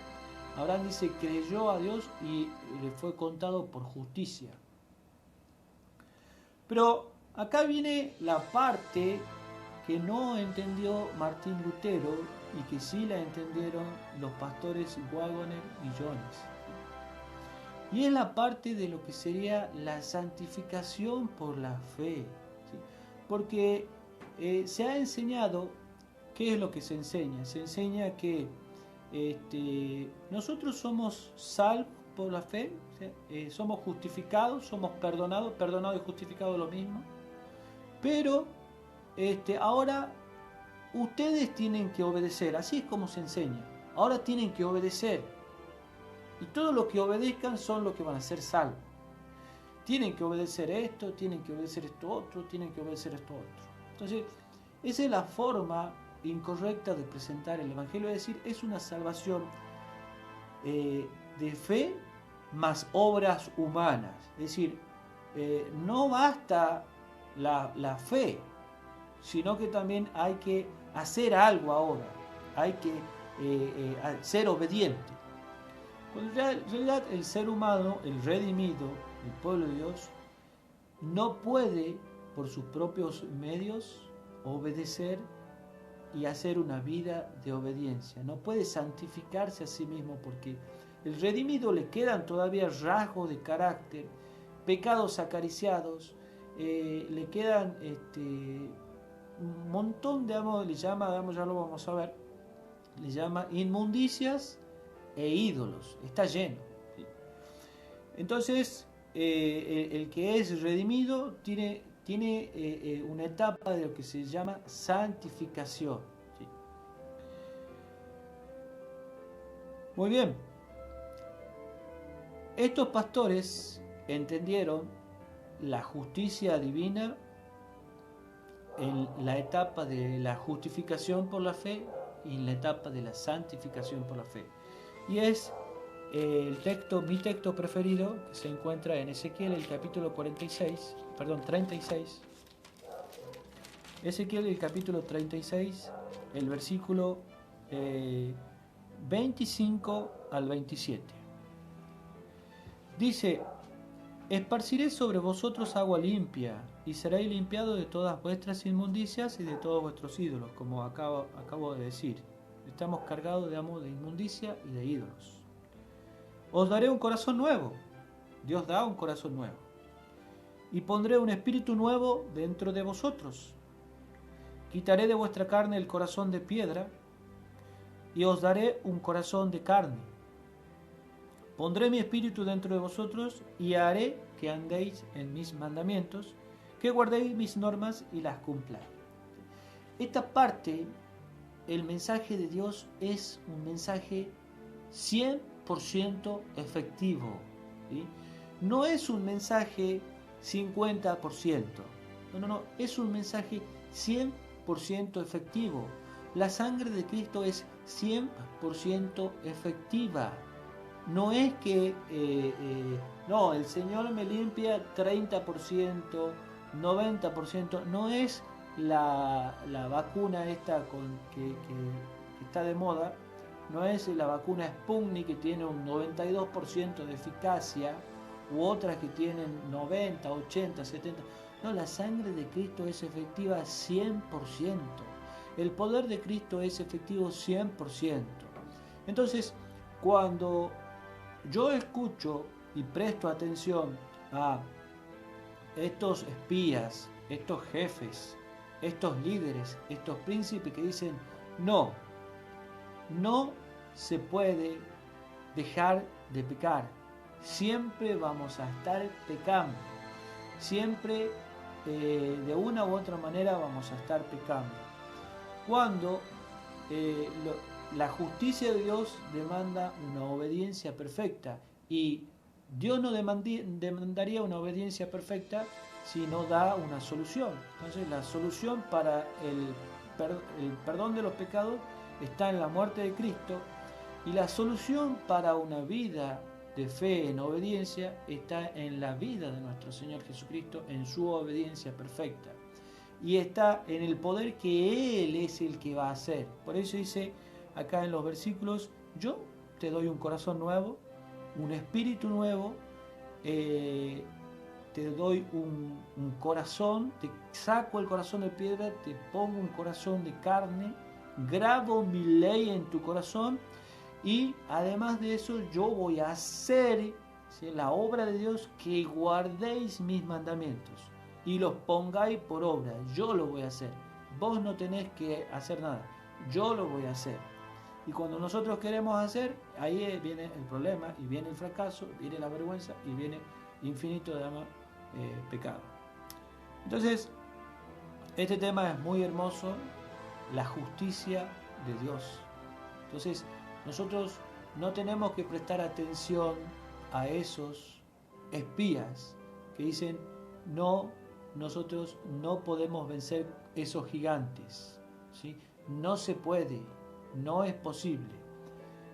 Abraham dice, creyó a Dios y le fue contado por justicia. Pero acá viene la parte que no entendió Martín Lutero y que sí la entendieron los pastores Waggoner y Jones. Y es la parte de lo que sería la santificación por la fe, ¿sí? Porque se ha enseñado, ¿qué es lo que se enseña? Se enseña que nosotros somos salvos por la fe, ¿sí? Somos justificados, somos perdonados, perdonado y justificado es lo mismo, pero ahora ustedes tienen que obedecer, así es como se enseña, ahora tienen que obedecer, y todos los que obedezcan son los que van a ser salvos. Tienen que obedecer esto, tienen que obedecer esto otro, tienen que obedecer esto otro. Entonces, esa es la forma incorrecta de presentar el Evangelio, es decir, es una salvación de fe más obras humanas. Es decir, no basta la fe, sino que también hay que hacer algo ahora, hay que ser obediente. En realidad el ser humano, el redimido, el pueblo de Dios, no puede por sus propios medios obedecer y hacer una vida de obediencia. No puede santificarse a sí mismo porque el redimido le quedan todavía rasgos de carácter, pecados acariciados, le quedan un montón de, le llama, ya lo vamos a ver, le llama inmundicias e ídolos, está lleno, ¿sí? Entonces el que es redimido tiene una etapa de lo que se llama santificación, ¿sí? Muy bien, estos pastores entendieron la justicia divina en la etapa de la justificación por la fe y en la etapa de la santificación por la fe. Y es mi texto preferido, que se encuentra en Ezequiel, el capítulo 36. Ezequiel, el capítulo 36, el versículo 25 al 27. Dice: esparciré sobre vosotros agua limpia, y seréis limpiados de todas vuestras inmundicias y de todos vuestros ídolos, como acabo de decir. Estamos cargados de inmundicia y de ídolos. Os daré un corazón nuevo. Dios da un corazón nuevo. Y pondré un espíritu nuevo dentro de vosotros. Quitaré de vuestra carne el corazón de piedra y os daré un corazón de carne. Pondré mi espíritu dentro de vosotros y haré que andéis en mis mandamientos, que guardéis mis normas y las cumpláis. Esta parte, el mensaje de Dios es un mensaje 100% efectivo, ¿sí? No es un mensaje 50%, no, es un mensaje 100% efectivo. La sangre de Cristo es 100% efectiva. No es que no, el Señor me limpia 30%, 90%, no es la vacuna esta que está de moda, no es la vacuna Sputnik que tiene un 92% de eficacia, u otras que tienen 90, 80, 70. No, la sangre de Cristo es efectiva 100%. El poder de Cristo es efectivo 100%. Entonces, cuando yo escucho y presto atención a estos espías, estos jefes, estos líderes, estos príncipes que dicen, no, no se puede dejar de pecar, siempre vamos a estar pecando, siempre de una u otra manera vamos a estar pecando. Cuando la justicia de Dios demanda una obediencia perfecta, y Dios no demandaría una obediencia perfecta si no da una solución. Entonces la solución para el perdón de los pecados está en la muerte de Cristo, y la solución para una vida de fe en obediencia está en la vida de nuestro Señor Jesucristo, en su obediencia perfecta. Y está en el poder que Él es el que va a hacer. Por eso dice acá en los versículos, yo te doy un corazón nuevo, un espíritu nuevo, te doy un corazón, te saco el corazón de piedra, te pongo un corazón de carne, grabo mi ley en tu corazón, y además de eso yo voy a hacer, ¿sí?, la obra de Dios, que guardéis mis mandamientos y los pongáis por obra. Yo lo voy a hacer. Vos no tenés que hacer nada. Yo lo voy a hacer. Y cuando nosotros queremos hacer, ahí viene el problema, y viene el fracaso, viene la vergüenza, y viene infinito de pecado. Entonces, este tema es muy hermoso, la justicia de Dios. Entonces, nosotros no tenemos que prestar atención a esos espías que dicen, no, nosotros no podemos vencer esos gigantes, ¿sí? No se puede, no es posible.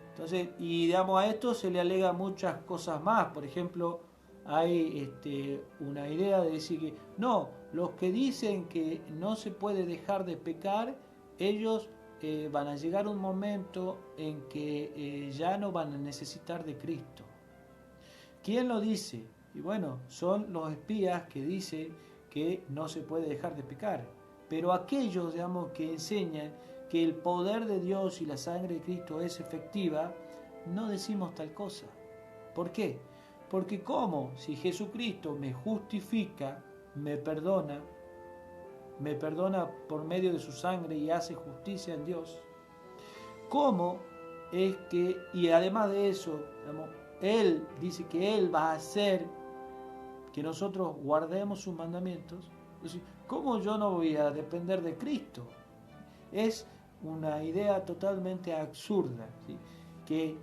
Entonces, y digamos, a esto se le alega muchas cosas más. Por ejemplo, hay una idea de decir que no, los que dicen que no se puede dejar de pecar, ellos van a llegar un momento en que ya no van a necesitar de Cristo. ¿Quién lo dice? Y bueno, son los espías que dicen que no se puede dejar de pecar. Pero aquellos, digamos, que enseñan que el poder de Dios y la sangre de Cristo es efectiva, no decimos tal cosa. ¿Por qué? Porque ¿cómo? Si Jesucristo me justifica, me perdona por medio de su sangre y hace justicia en Dios, ¿cómo es que, y además de eso, digamos, Él dice que Él va a hacer que nosotros guardemos sus mandamientos? Entonces, ¿cómo yo no voy a depender de Cristo? Es una idea totalmente absurda, ¿sí? Que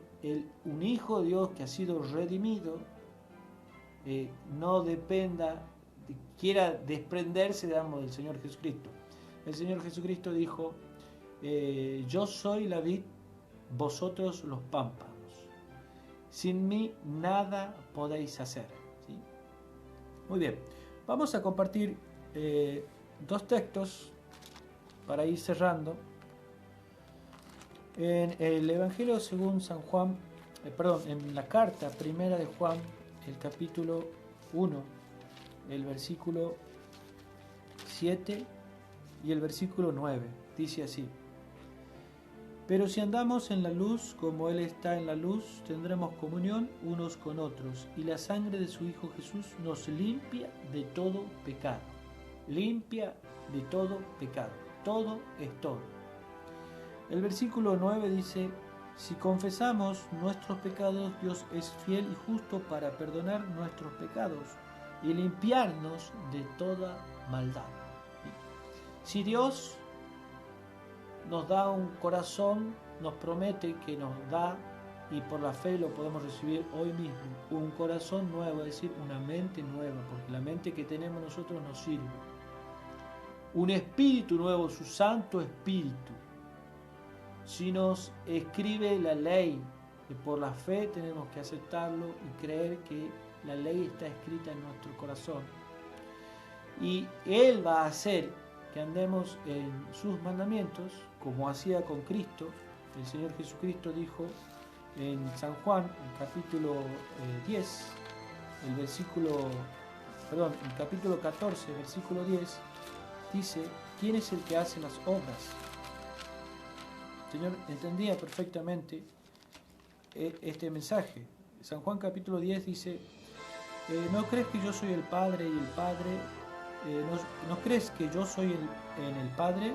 un hijo de Dios que ha sido redimido no dependa, quiera desprenderse, digamos, del Señor Jesucristo. El Señor Jesucristo dijo, yo soy la vid, vosotros los pámpanos. Sin mí nada podéis hacer, ¿sí? Muy bien, vamos a compartir dos textos para ir cerrando. En el Evangelio según San Juan, en la carta primera de Juan, el capítulo 1, el versículo 7 y el versículo 9, dice así: pero si andamos en la luz como Él está en la luz, tendremos comunión unos con otros, y la sangre de su Hijo Jesús nos limpia de todo pecado. Limpia de todo pecado. Todo es todo. El versículo 9 dice: si confesamos nuestros pecados, Dios es fiel y justo para perdonar nuestros pecados y limpiarnos de toda maldad. Si Dios nos da un corazón, nos promete que nos da, y por la fe lo podemos recibir hoy mismo, un corazón nuevo, es decir, una mente nueva, porque la mente que tenemos nosotros nos sirve. Un espíritu nuevo, su Santo Espíritu. Si nos escribe la ley, que por la fe tenemos que aceptarlo y creer que la ley está escrita en nuestro corazón. Y Él va a hacer que andemos en sus mandamientos, como hacía con Cristo. El Señor Jesucristo dijo en San Juan, el capítulo 10, el versículo en capítulo 14, versículo 10, dice, ¿quién es el que hace las obras? El Señor entendía perfectamente este mensaje. San Juan capítulo 10 dice, ¿no crees que yo soy el Padre y el Padre? ¿No crees que yo soy en el Padre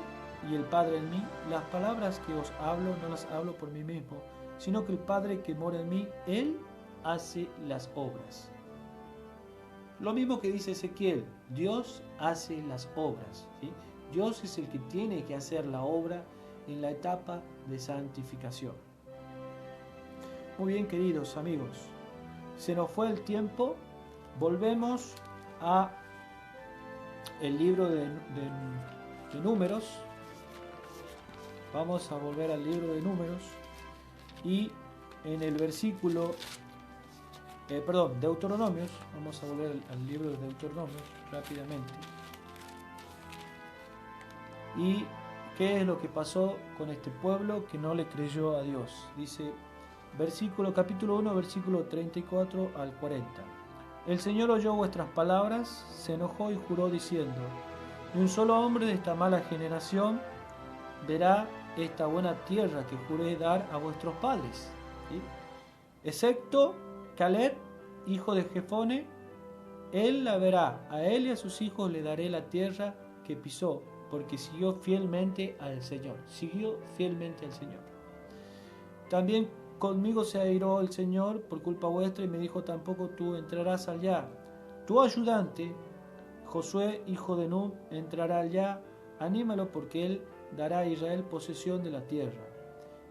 y el Padre en mí? Las palabras que os hablo no las hablo por mí mismo, sino que el Padre que mora en mí, Él hace las obras. Lo mismo que dice Ezequiel, Dios hace las obras, ¿sí? Dios es el que tiene que hacer la obra en la etapa de santificación. Muy bien, queridos amigos, se nos fue el tiempo, volvemos a el libro de Números, vamos a volver al libro de Números y en el versículo, Deuteronomios, vamos a volver al libro de Deuteronomios rápidamente. ¿Y qué es lo que pasó con este pueblo que no le creyó a Dios? Dice, capítulo 1, versículo 34 al 40. El Señor oyó vuestras palabras, se enojó y juró diciendo, ni un solo hombre de esta mala generación verá esta buena tierra que juré dar a vuestros padres, ¿sí? Excepto Caleb, hijo de Jefone, él la verá, a él y a sus hijos le daré la tierra que pisó, porque siguió fielmente al Señor. También conmigo se airó el Señor por culpa vuestra y me dijo, tampoco tú entrarás allá. Tu ayudante, Josué, hijo de Nun, entrará allá, anímalo porque él dará a Israel posesión de la tierra.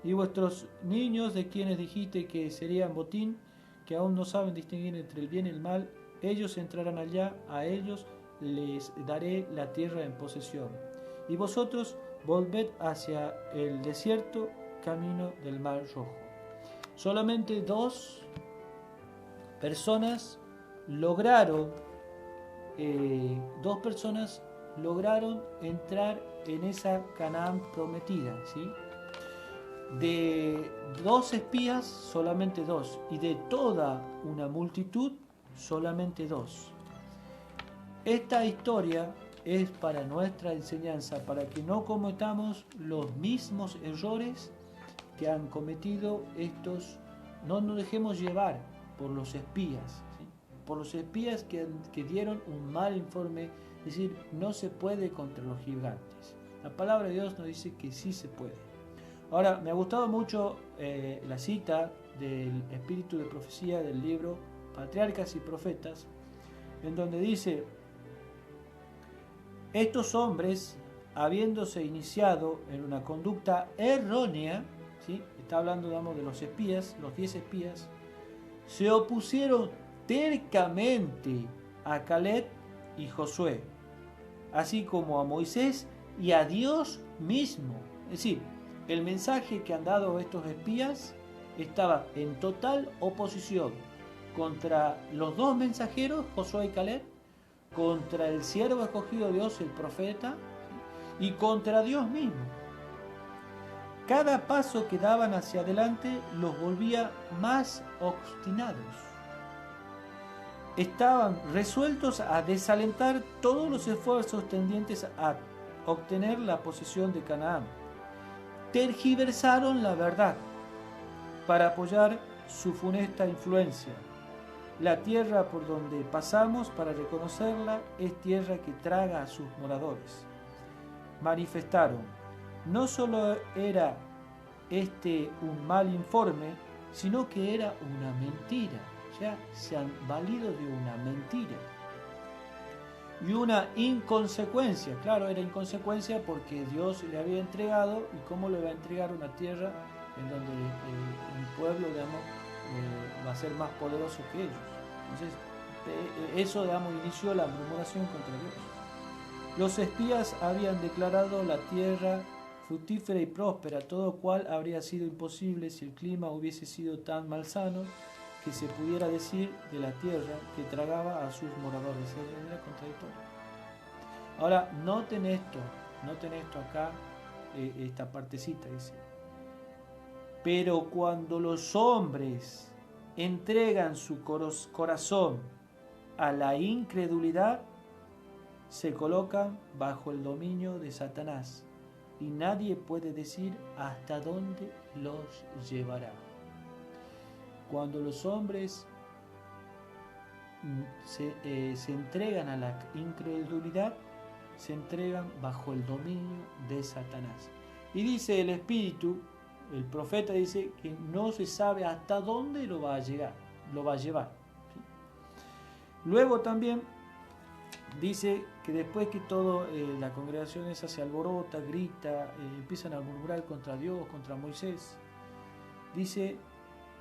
Y vuestros niños, de quienes dijiste que serían botín, que aún no saben distinguir entre el bien y el mal, ellos entrarán allá, a ellos les daré la tierra en posesión. Y vosotros volved hacia el desierto, camino del Mar Rojo. Solamente dos personas lograron entrar en esa Canaán prometida, ¿sí? De 2 espías, solamente 2, y de toda una multitud, solamente 2. Esta historia es para nuestra enseñanza, para que no cometamos los mismos errores que han cometido estos. No nos dejemos llevar por los espías, ¿sí? Por los espías que dieron un mal informe, es decir, no se puede contra los gigantes. La palabra de Dios nos dice que sí se puede. Ahora, me ha gustado mucho la cita del espíritu de profecía del libro Patriarcas y Profetas, en donde dice, estos hombres, habiéndose iniciado en una conducta errónea, ¿sí? Está hablando, digamos, de los espías, los 10 espías, se opusieron tercamente a Caleb y Josué, así como a Moisés y a Dios mismo. Es decir, el mensaje que han dado estos espías estaba en total oposición contra los dos mensajeros, Josué y Caleb, contra el siervo escogido de Dios, el profeta, y contra Dios mismo. Cada paso que daban hacia adelante los volvía más obstinados. Estaban resueltos a desalentar todos los esfuerzos tendientes a obtener la posesión de Canaán. Tergiversaron la verdad para apoyar su funesta influencia. La tierra por donde pasamos para reconocerla es tierra que traga a sus moradores. Manifestaron, no solo era un mal informe, sino que era una mentira. Ya se han valido de una mentira. Y una inconsecuencia, claro, era inconsecuencia porque Dios le había entregado, y cómo le va a entregar una tierra en donde un pueblo, digamos, va a ser más poderoso que ellos. Entonces, eso, digamos, inició la murmuración contra Dios. Los espías habían declarado la tierra fructífera y próspera, todo cual habría sido imposible si el clima hubiese sido tan malsano que se pudiera decir de la tierra que tragaba a sus moradores. Era contradictorio. Ahora, noten esto acá, esta partecita dice, pero cuando los hombres entregan su corazón a la incredulidad se colocan bajo el dominio de Satanás y nadie puede decir hasta dónde los llevará. Cuando los hombres se entregan a la incredulidad, se entregan bajo el dominio de Satanás. Y dice el Espíritu, el profeta dice que no se sabe hasta dónde lo va a llevar. ¿Sí? Luego también dice que después que toda la congregación esa se alborota, grita, empiezan a murmurar contra Dios, contra Moisés, dice,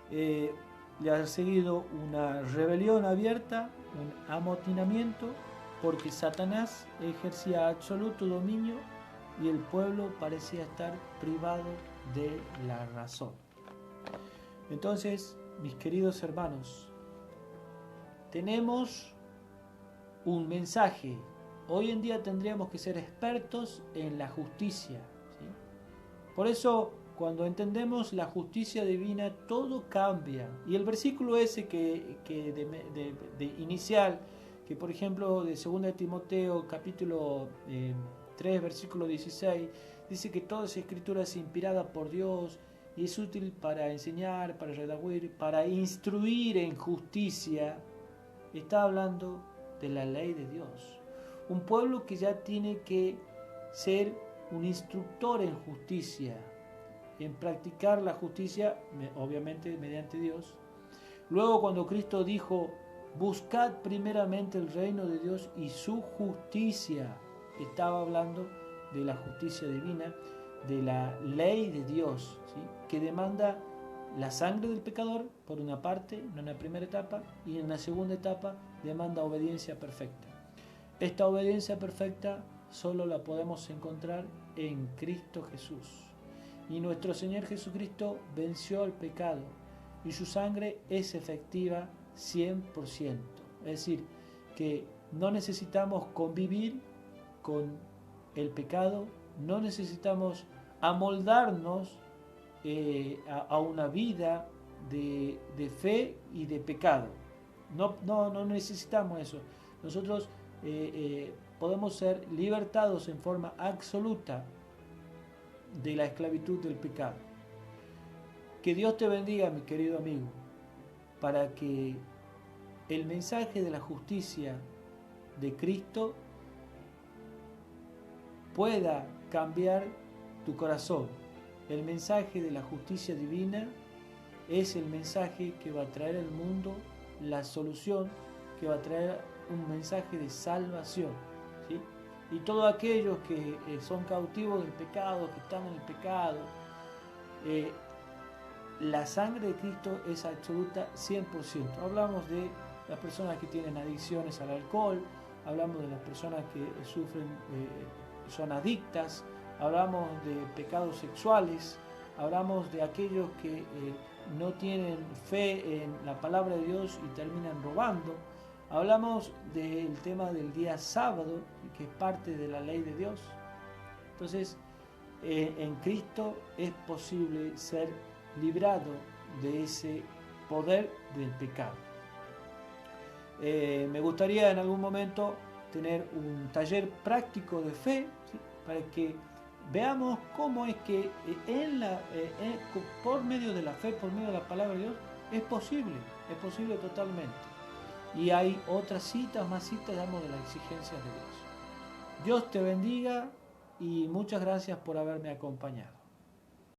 le ha seguido una rebelión abierta, un amotinamiento, porque Satanás ejercía absoluto dominio y el pueblo parecía estar privado de la razón. Entonces, mis queridos hermanos, tenemos un mensaje. Hoy en día tendríamos que ser expertos en la justicia, ¿sí? Por eso, cuando entendemos la justicia divina, todo cambia. Y el versículo ese de inicial, que por ejemplo de 2 de Timoteo capítulo 3 versículo 16, dice que toda esa escritura es inspirada por Dios y es útil para enseñar, para redarguir, para instruir en justicia. Está hablando de la ley de Dios. Un pueblo que ya tiene que ser un instructor en justicia, en practicar la justicia, obviamente mediante Dios. Luego, cuando Cristo dijo, buscad primeramente el reino de Dios y su justicia, estaba hablando de la justicia divina, de la ley de Dios, ¿sí? Que demanda la sangre del pecador, por una parte, en una primera etapa, y en la segunda etapa demanda obediencia perfecta. Esta obediencia perfecta solo la podemos encontrar en Cristo Jesús. Y nuestro Señor Jesucristo venció al pecado y su sangre es efectiva 100%. Es decir, que no necesitamos convivir con el pecado, no necesitamos amoldarnos a una vida de fe y de pecado. No necesitamos eso. Nosotros podemos ser libertados en forma absoluta de la esclavitud del pecado. Que Dios te bendiga, mi querido amigo, para que el mensaje de la justicia de Cristo pueda cambiar tu corazón. El mensaje de la justicia divina es el mensaje que va a traer al mundo la solución, que va a traer un mensaje de salvación, ¿sí? Y todos aquellos que son cautivos del pecado, que están en el pecado, la sangre de Cristo es absoluta 100%. Hablamos de las personas que tienen adicciones al alcohol, hablamos de las personas que sufren, son adictas, hablamos de pecados sexuales, hablamos de aquellos que no tienen fe en la palabra de Dios y terminan robando. Hablamos del tema del día sábado, que es parte de la ley de Dios. Entonces, en Cristo es posible ser librado de ese poder del pecado. Me gustaría en algún momento tener un taller práctico de fe, ¿sí? Para que veamos cómo es que por medio de la fe, por medio de la palabra de Dios, es posible totalmente. Y hay otras citas, más citas, digamos, de las exigencias de Dios. Dios te bendiga y muchas gracias por haberme acompañado.